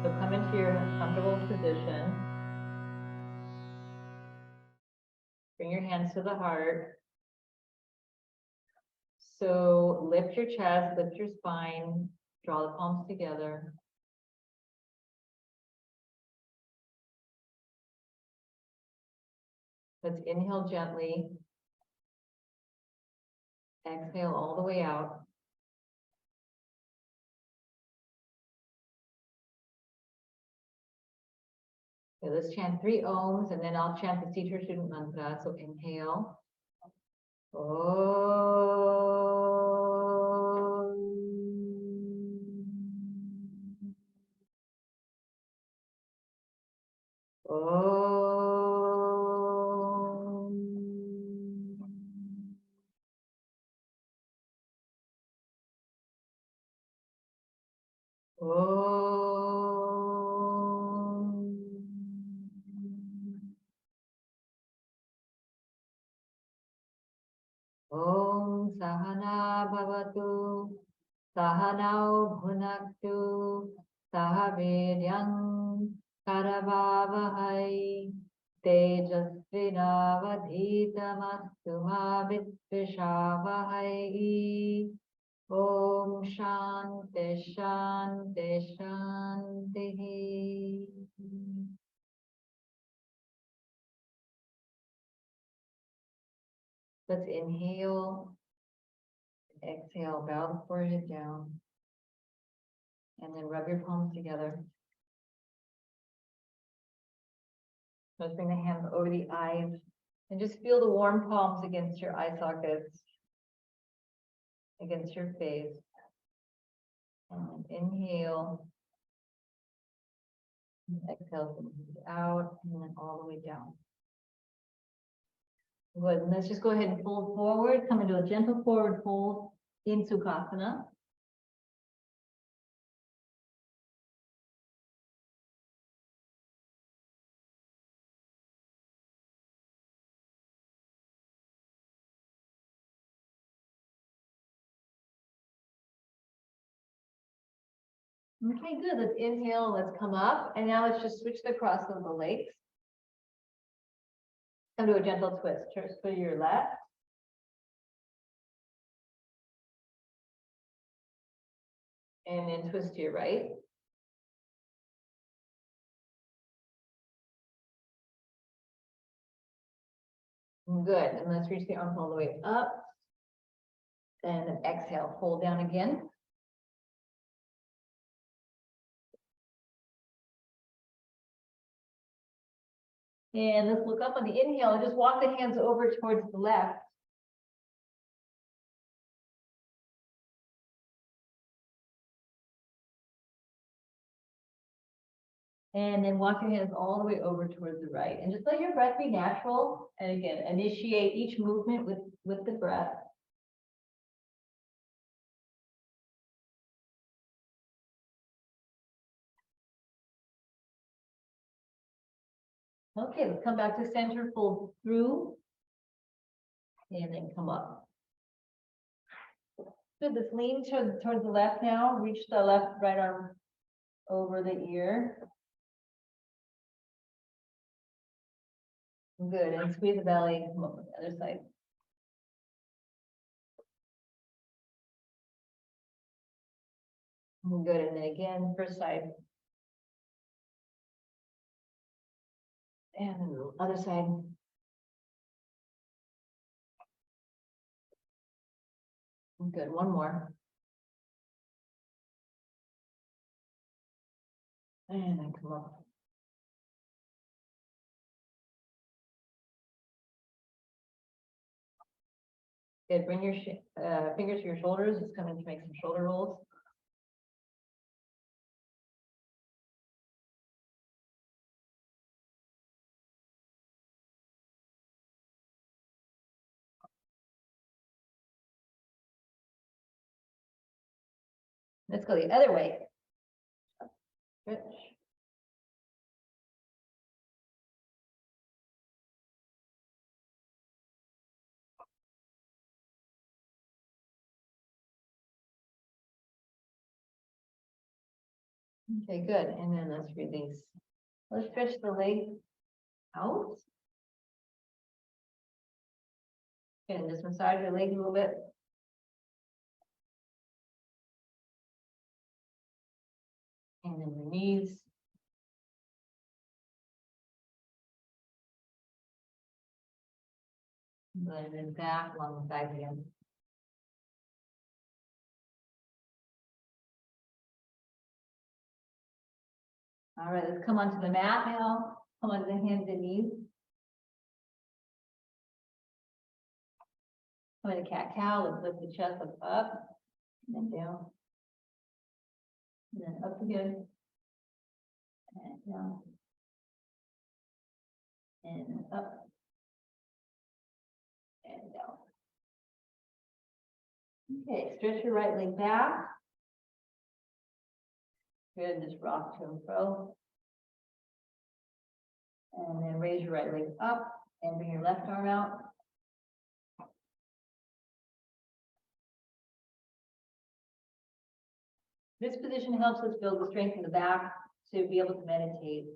So come into your comfortable position. Bring your hands to the heart. So lift your chest, lift your spine, draw the palms together. Let's inhale gently. Exhale all the way out. So let's chant 3 ohms, and then I'll chant the teacher student mantra. So inhale. Om Sahana Bhavatu, Sahanau Bhunaktu, Sahaviryam Karavavahai, Tejasvinavadhitamastu ma Vidvishavahai. Om Shanti Shanti Shanti. Let's inhale, exhale, bow the forehead down, and then rub your palms together. Let's bring the hands over the eyes, and just feel the warm palms against your eye sockets, against your face. And inhale, exhale out, and then all the way down. Good. And let's just go ahead and fold forward. Come into a gentle forward fold in Sukhasana. Okay, good. Let's inhale. Let's come up. And now let's just switch the cross of the legs. Come to a gentle twist. Twist to your left. And then twist to your right. Good. And let's reach the arms all the way up. And then exhale. Fold down again. And let's look up on the inhale and just walk the hands over towards the left. And then walk your hands all the way over towards the right. And just let your breath be natural. And again, initiate each movement with the breath. Okay, let's come back to center, fold through, and then come up. Good, let's lean towards the left now. Reach the left right arm over the ear. Good, and squeeze the belly, come up on the other side. Good, and then again, first side. And then the other side. Good, one more. And then come up. Good, bring your fingers to your shoulders. Just come in to make some shoulder rolls. Let's go the other way. Stretch. Okay, good. And then let's release. Let's stretch the leg out. And just massage your leg a little bit. And then your knees. And then back along the side again. All right, let's come onto the mat now. Come onto the hands and knees. Come into cat-cow. Let's lift the chest up, and then down. And then up again. And down. And up. And down. Okay, stretch your right leg back. Good, just rock to and fro. And then raise your right leg up and bring your left arm out. This position helps us build the strength in the back to be able to meditate.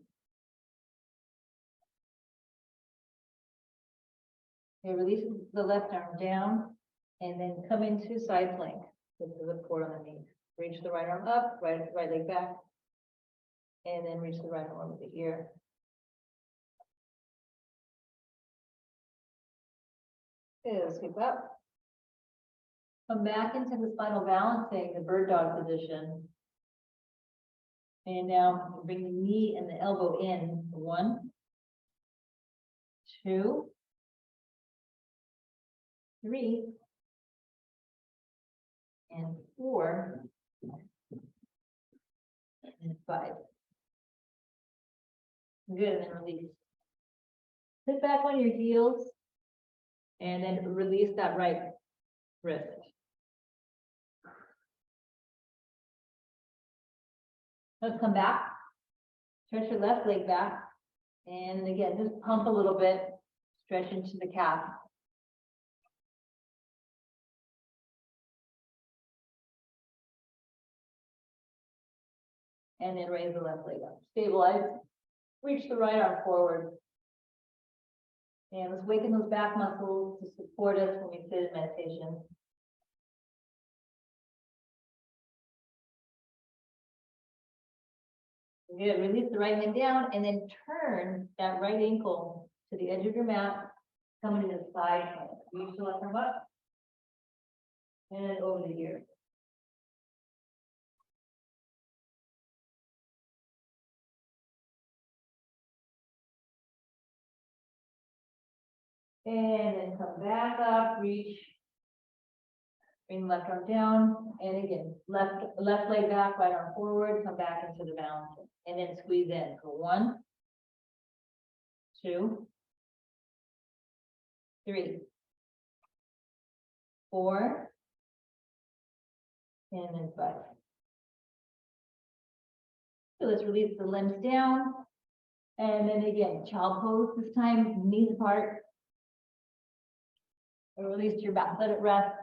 Okay, release the left arm down and then come into side plank with the support on the knee. Reach the right arm up, right leg back, and then reach the right arm over the ear. Okay, let's scoop up. Come back into the spinal balancing, the bird dog position. And now bring the knee and the elbow in. 1, 2, 3, and 4, and 5. Good, and then release. Sit back on your heels, and then release that right wrist. Let's come back. Stretch your left leg back, and again, just pump a little bit. Stretch into the calf. And then raise the left leg up. Stabilize. Reach the right arm forward. And let's waken those back muscles to support us when we sit in meditation. Good. Release the right hand down and then turn that right ankle to the edge of your mat. Coming to the side plank. Reach the left arm up. And then over the ear. And then come back up, reach. Bring the left arm down, and again, left leg back, right arm forward, come back into the balance, and then squeeze in for 1, 2, 3, 4, and then 5. So let's release the limbs down, and then again, child pose, this time, knees apart. And release your back, let it rest.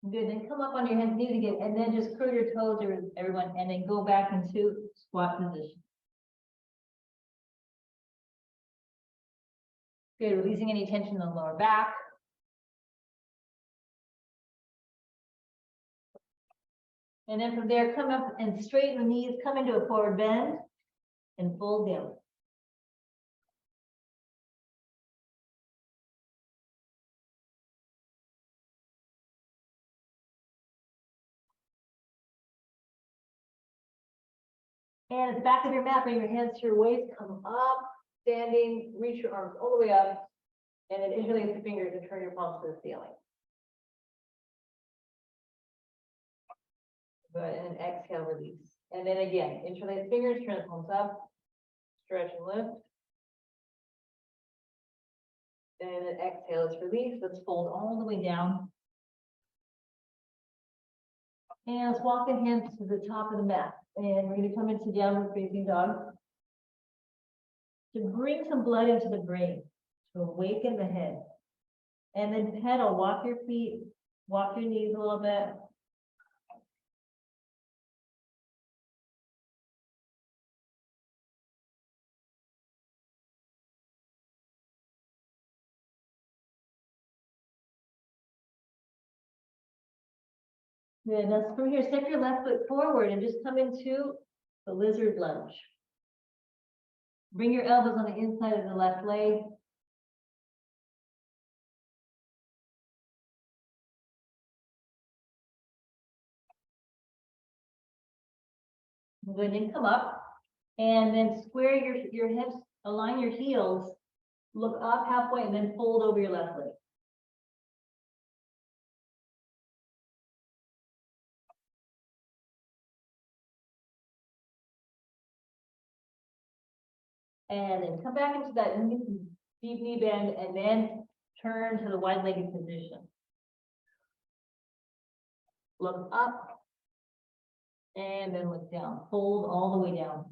Good, then come up on your hands and knees again, and then just curl your toes, everyone, and then go back into squat position. Good, releasing any tension in the lower back. And then from there, come up and straighten the knees, come into a forward bend, and fold down. And at the back of your mat, bring your hands to your waist, come up, standing, reach your arms all the way up, and then interlace the fingers and turn your palms to the ceiling. Good, and then exhale, release. And then again, interlace fingers, turn the palms up, stretch and lift. And then exhale, let's release. Let's fold all the way down. And let's walk the hands to the top of the mat. And we're going to come into downward facing dog. to bring some blood into the brain, to awaken the head. And then pedal, walk your feet, walk your knees a little bit. Then from here, step your left foot forward and just come into the lizard lunge. Bring your elbows on the inside of the left leg. Good, then come up and then square your hips, align your heels, look up halfway and then fold over your left leg. And then come back into that deep knee bend and then turn to the wide-legged position. Look up and then look down. Fold all the way down.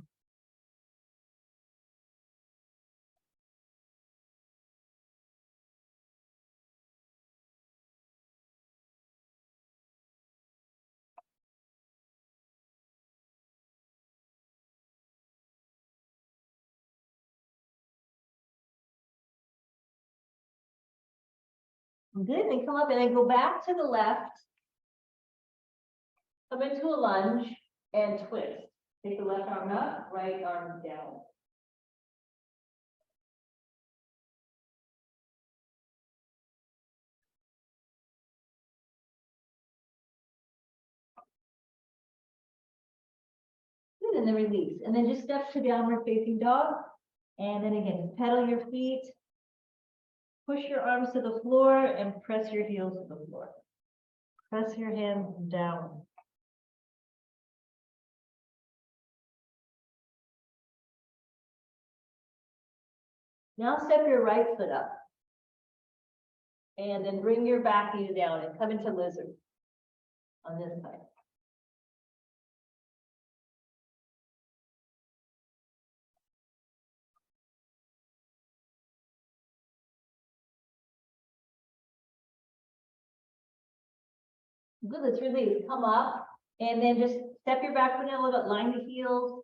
Good, then come up and then go back to the left. Come into a lunge and twist. Take the left arm up, right arm down. Good, and then release. And then just step to downward facing dog. And then again, just pedal your feet. Push your arms to the floor and press your heels to the floor. Press your hands down. Now step your right foot up. And then bring your back knee down and come into lizard on this side. Good, let's release. Come up and then just step your back foot in a little bit, line the heels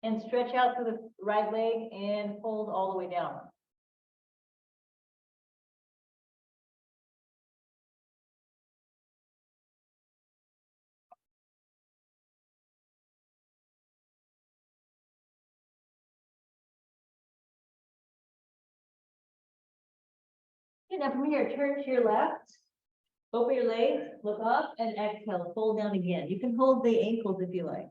and stretch out through the right leg and fold all the way down. Okay, now from here, turn to your left. Open your legs, look up, and exhale, fold down again. You can hold the ankles if you like.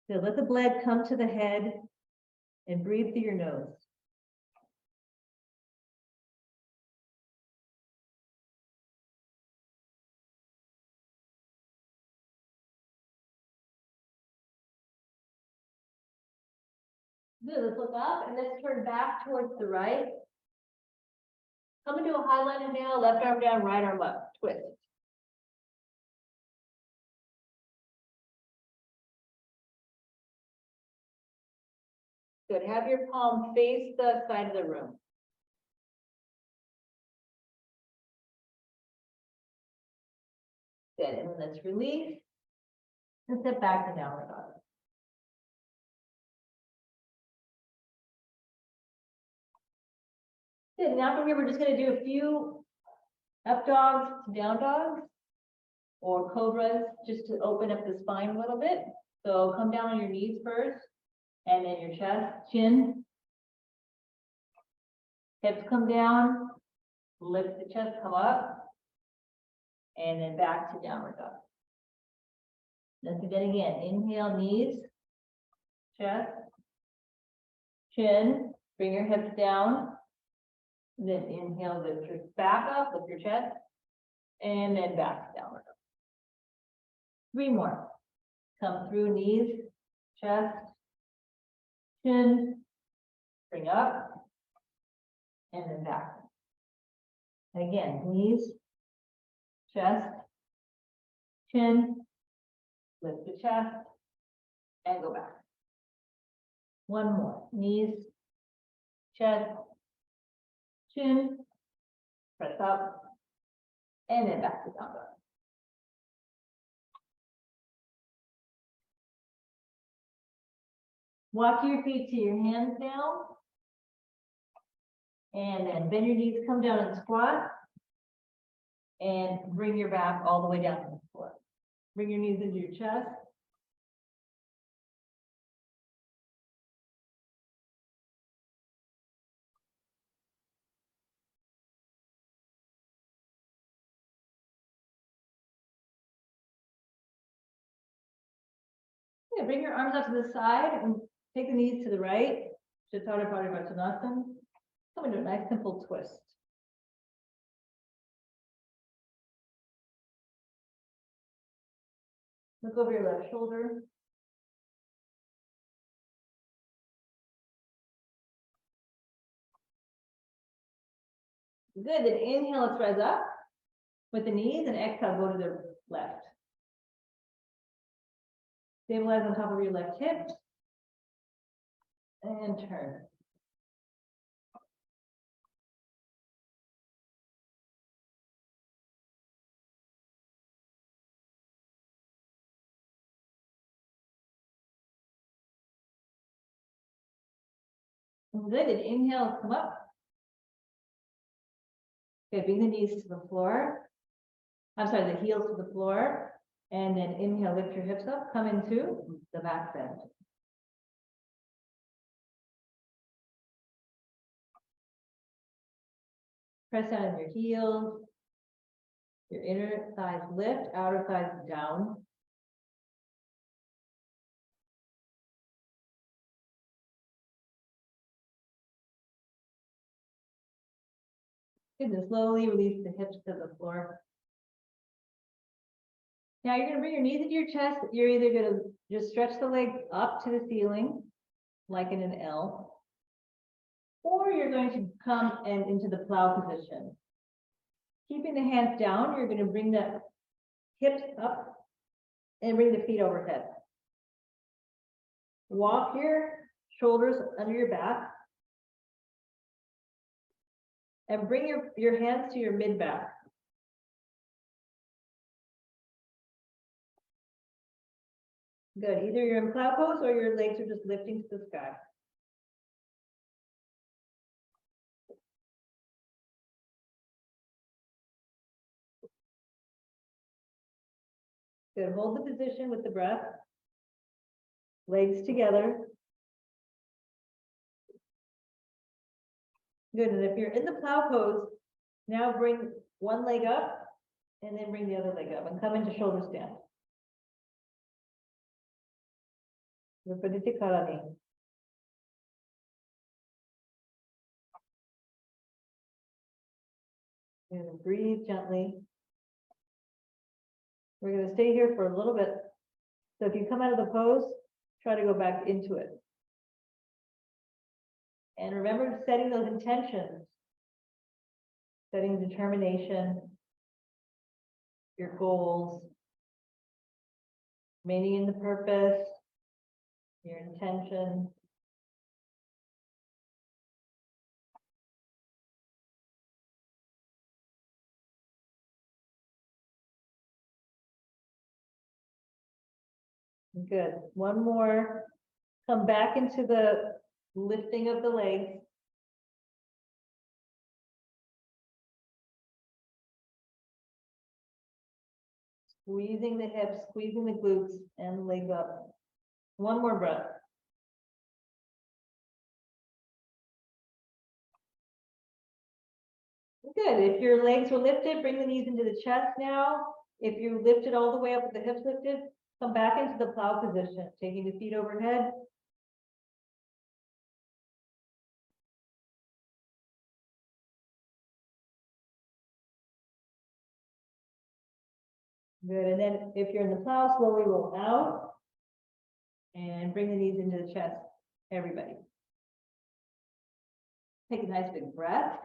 So let the blood come to the head and breathe through your nose. Good, let's look up and let's turn back towards the right. Come into a high line inhale, left arm down, right arm up, twist. Good, have your palm face the side of the room. Good, and let's release and step back to downward dog. Good, now from here, we're just gonna do a few up dogs to down dogs or cobras just to open up the spine a little bit. So come down on your knees first and then your chest, chin. Hips come down, lift the chest, come up, and then back to downward dog. Let's do that again. Inhale, knees, chest, chin, bring your hips down. Then inhale, lift your back up, lift your chest, and then back to downward dog. 3 more. Come through, knees, chest, chin, bring up, and then back. Again, knees, chest, chin, lift the chest, and go back. One more, knees, chest, chin, press up, and then back to down dog. Walk your feet to your hands down. And then bend your knees, come down and squat. And bring your back all the way down to the floor. Bring your knees into your chest. Yeah, bring your arms up to the side and take the knees to the right. Chaturanga Paribhatanasana. Come into a nice simple twist. Look over your left shoulder. Good, then inhale, let's rise up with the knees, and exhale, go to the left. Stabilize on top of your left hip. And turn. Good, and inhale, come up. Okay, bring the knees to the floor. I'm sorry, the heels to the floor. And then inhale, lift your hips up, come into the back bend. Press down on your heels. Your inner thighs lift, outer thighs down. Good, and slowly release the hips to the floor. Now you're going to bring your knees into your chest. You're either going to just stretch the legs up to the ceiling, like in an L, or you're going to come and into the plow position. Keeping the hands down, you're going to bring the hips up and bring the feet overhead. Walk your shoulders under your back. And bring your hands to your mid-back. Good, either you're in plow pose or your legs are just lifting to the sky. Good, hold the position with the breath. Legs together. Good, and if you're in the plow pose, now bring one leg up and then bring the other leg up and come into shoulder stand. Viparita Karani. And breathe gently. We're going to stay here for a little bit. So if you come out of the pose, try to go back into it. And remember setting those intentions, setting determination, your goals, remaining in the purpose, your intention. Good. One more. Come back into the lifting of the legs. Squeezing the hips, squeezing the glutes and the legs up. One more breath. Good. If your legs were lifted, bring the knees into the chest now. If you lifted all the way up with the hips lifted, come back into the plow position, taking the feet overhead. Good, and then if you're in the plow, slowly roll out and bring the knees into the chest, everybody. Take a nice big breath.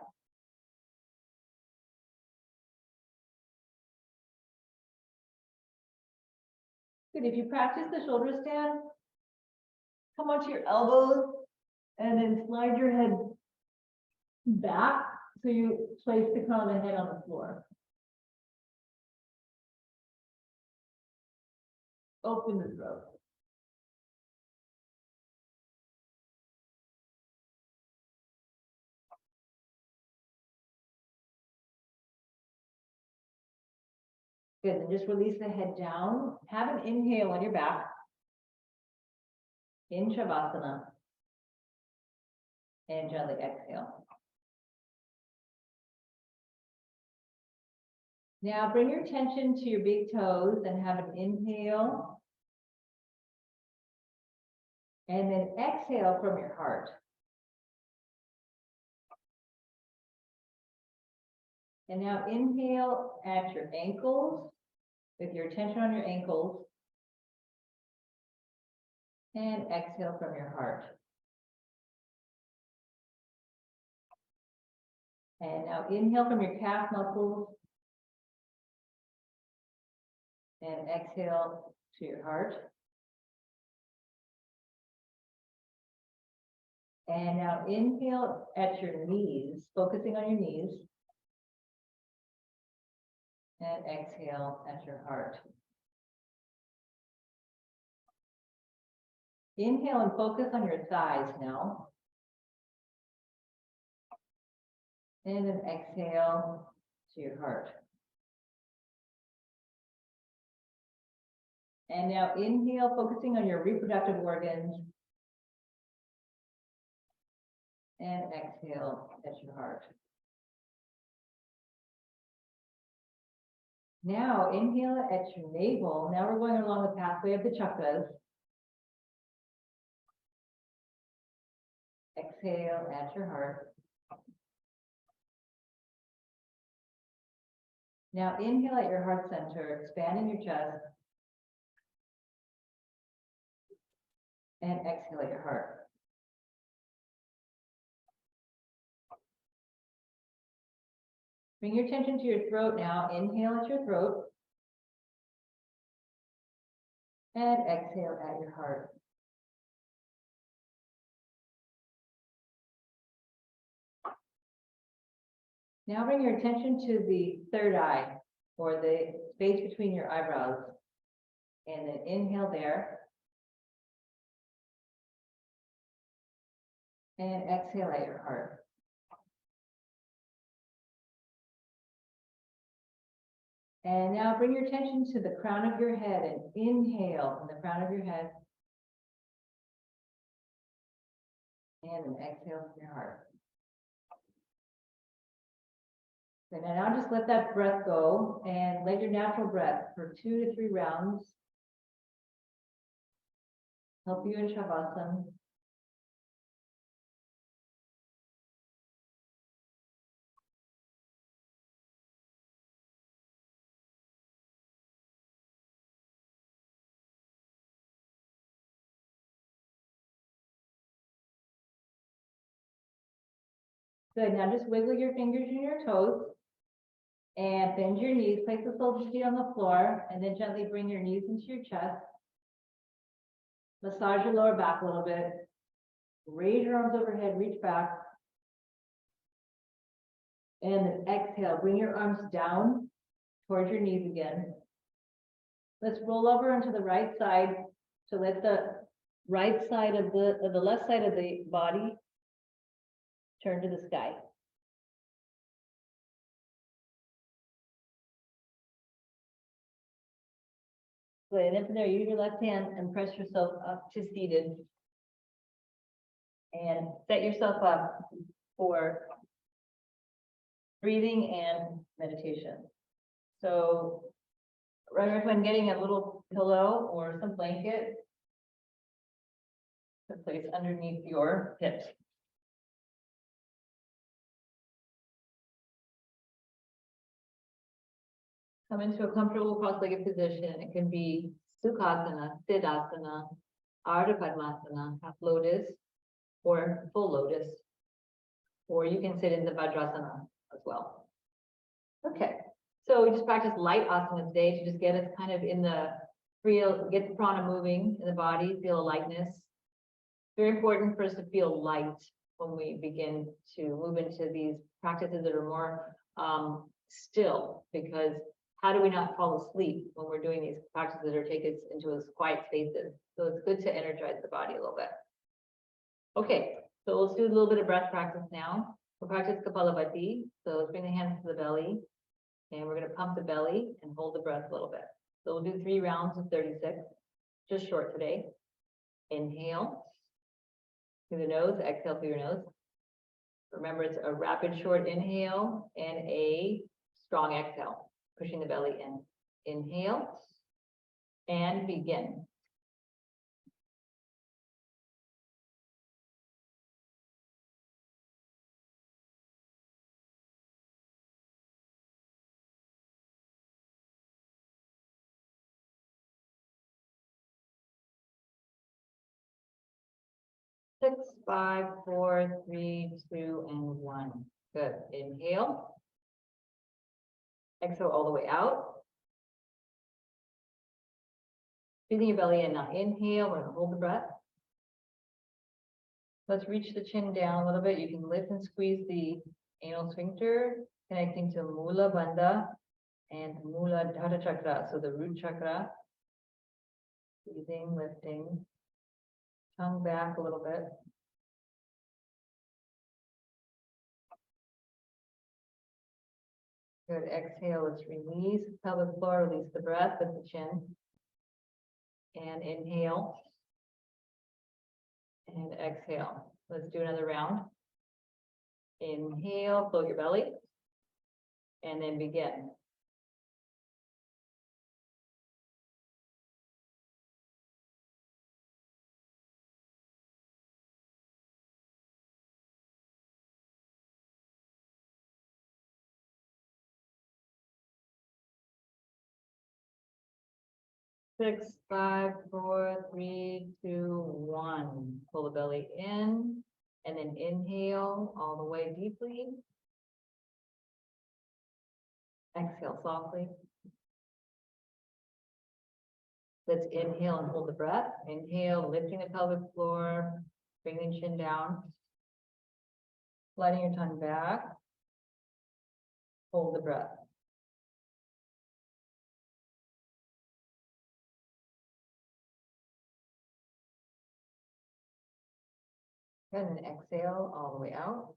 Good. If you practice the shoulder stand, come onto your elbows and then slide your head back so you place the crown of the head on the floor. Open the throat. Good, and just release the head down. Have an inhale on your back in Shavasana. And gently exhale. Now bring your attention to your big toes and have an inhale. And then exhale from your heart. And now inhale at your ankles, with your attention on your ankles. And exhale from your heart. And now inhale from your calf muscles. And exhale to your heart. And now inhale at your knees, focusing on your knees. And exhale at your heart. Inhale and focus on your thighs now. And then exhale to your heart. And now inhale, focusing on your reproductive organs. And exhale at your heart. Now inhale at your navel. Now we're going along the pathway of the chakras. Exhale at your heart. Now inhale at your heart center, expanding your chest. And exhale at your heart. Bring your attention to your throat now. Inhale at your throat. And exhale at your heart. Now bring your attention to the third eye, or the space between your eyebrows. And then inhale there. And exhale at your heart. And now bring your attention to the crown of your head and inhale in the crown of your head. And then exhale from your heart. And now just let that breath go and let your natural breath for 2 to 3 rounds help you in Shavasana. Good, now just wiggle your fingers and your toes and bend your knees, place the soles of your feet on the floor, and then gently bring your knees into your chest. Massage your lower back a little bit. Raise your arms overhead, reach back. And then exhale, bring your arms down towards your knees again. Let's roll over onto the right side to let the right side of the left side of the body turn to the sky. Good, and then from there, use your left hand and press yourself up to seated. And set yourself up for breathing and meditation. So I recommend getting a little pillow or some blanket to place underneath your hips. Come into a comfortable cross-legged position. It can be Sukhasana, Siddhasana, Ardha Padmasana, half lotus, or full lotus. Or you can sit in the Vajrasana as well. Okay, so we just practiced light asana today to just get us kind of in the get the prana moving in the body, feel a lightness. Very important for us to feel light when we begin to move into these practices that are more still, because how do we not fall asleep when we're doing these practices that are taking us into those quiet spaces? So it's good to energize the body a little bit. Okay, so let's do a little bit of breath practice now. We'll practice Kapalabhati. So let's bring the hands to the belly, and we're going to pump the belly and hold the breath a little bit. So we'll do 3 rounds of 36, just short today. Inhale through the nose, exhale through your nose. Remember, it's a rapid short inhale and a strong exhale, pushing the belly in. Inhale and begin. Six, 5, 4, 3, 2, and 1. Good. Inhale. Exhale all the way out. Breathing your belly in. Now inhale. We're going to hold the breath. Let's reach the chin down a little bit. You can lift and squeeze the anal sphincter, connecting to Mula Bandha and Mula Dhara Chakra. So the root chakra. Breathing, lifting. Tongue back a little bit. Good. Exhale. Let's release the pelvic floor. Release the breath with the chin. And inhale. And exhale. Let's do another round. Inhale. Float your belly. And then begin. Six, 5, 4, 3, 2, 1. Pull the belly in, and then inhale all the way deeply. Exhale softly. Let's inhale and hold the breath. Inhale, lifting the pelvic floor, bringing the chin down. Letting your tongue back. Hold the breath. And then exhale all the way out.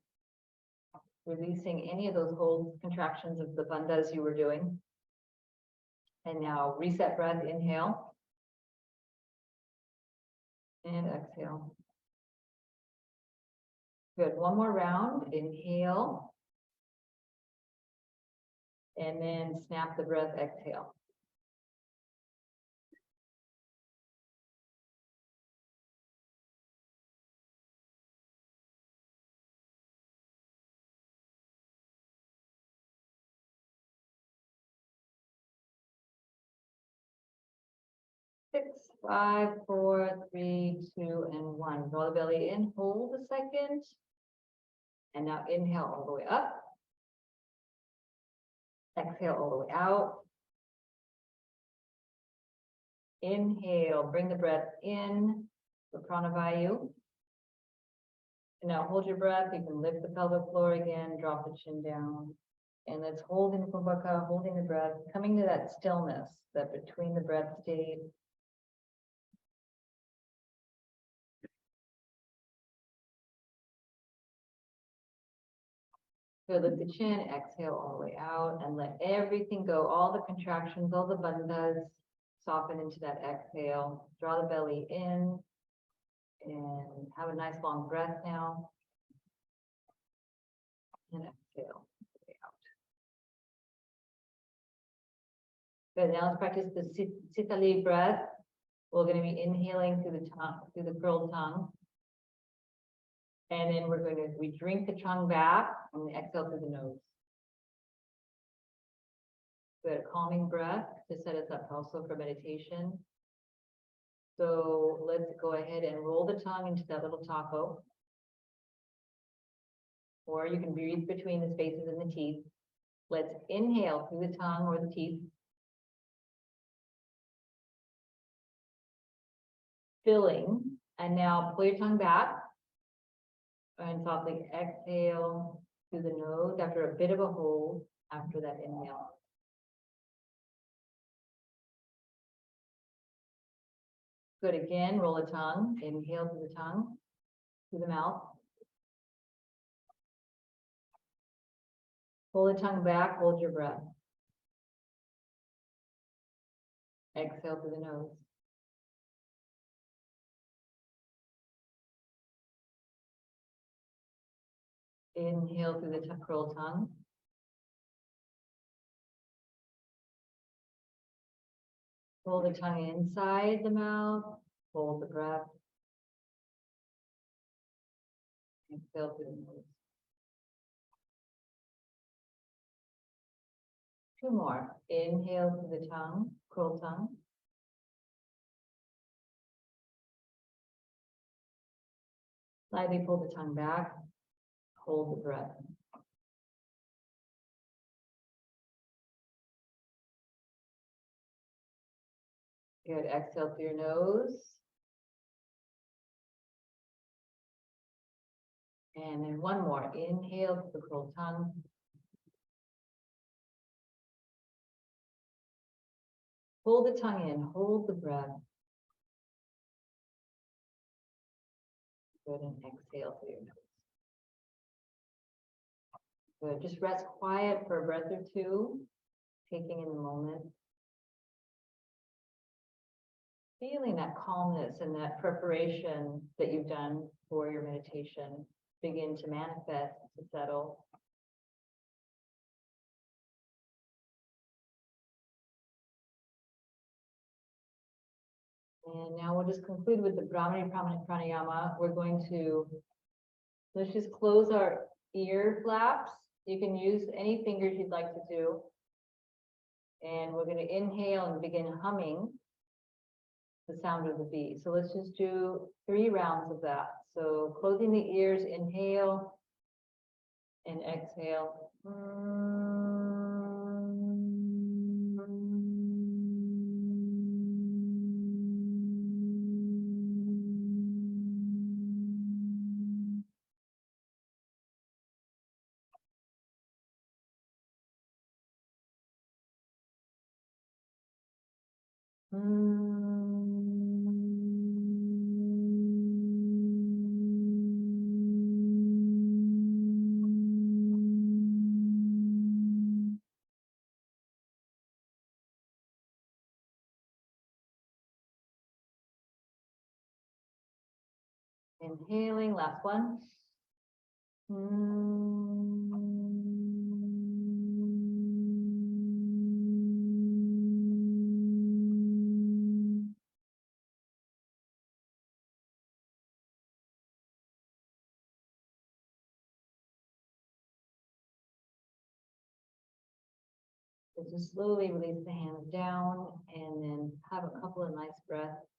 Releasing any of those whole contractions of the bandhas you were doing. And now reset breath, inhale. And exhale. Good, one more round, inhale. And then snap the breath, exhale. Six, 5, 4, 3, 2, and 1. Draw the belly in, hold a second. And now inhale all the way up. Exhale all the way out. Inhale, bring the breath in for Pranavayu. And now hold your breath. You can lift the pelvic floor again, drop the chin down. And let's hold in Kumbhaka, holding the breath, coming to that stillness, that between the breath state. Good, lift the chin, exhale all the way out, and let everything go, all the contractions, all the bandhas, soften into that exhale. Draw the belly in, and have a nice long breath now. And exhale. Good, now let's practice the Sitali breath. We're going to be inhaling through the tongue, through the curled tongue. And then we drink the tongue back and we exhale through the nose. Good, calming breath to set us up also for meditation. So let's go ahead and roll the tongue into that little taco. Or you can breathe between the spaces in the teeth. Let's inhale through the tongue or the teeth. filling. And now pull your tongue back and softly exhale through the nose after a bit of a hold after that inhale. Good, again, roll the tongue, inhale through the tongue, through the mouth. Pull the tongue back, hold your breath. Exhale through the nose. Inhale through the curled tongue. Pull the tongue inside the mouth, hold the breath. Exhale through the nose. Two more. Inhale through the tongue, curled tongue. Slightly pull the tongue back, hold the breath. Good, exhale through your nose. And then one more. Inhale through the curled tongue. Pull the tongue in, hold the breath. Good, and exhale through your nose. Good, just rest quiet for a breath or two, taking in the moment. Feeling that calmness and that preparation that you've done for your meditation begin to manifest, to settle. And now we'll just conclude with the Pranayama. We're going to, let's just close our ear flaps. You can use any fingers you'd like to do. And we're going to inhale and begin humming the sound of the bee. So let's just do 3 rounds of that. So closing the ears, inhale and exhale. Inhaling, last one. So just slowly release the hands down and then have a couple of nice breaths.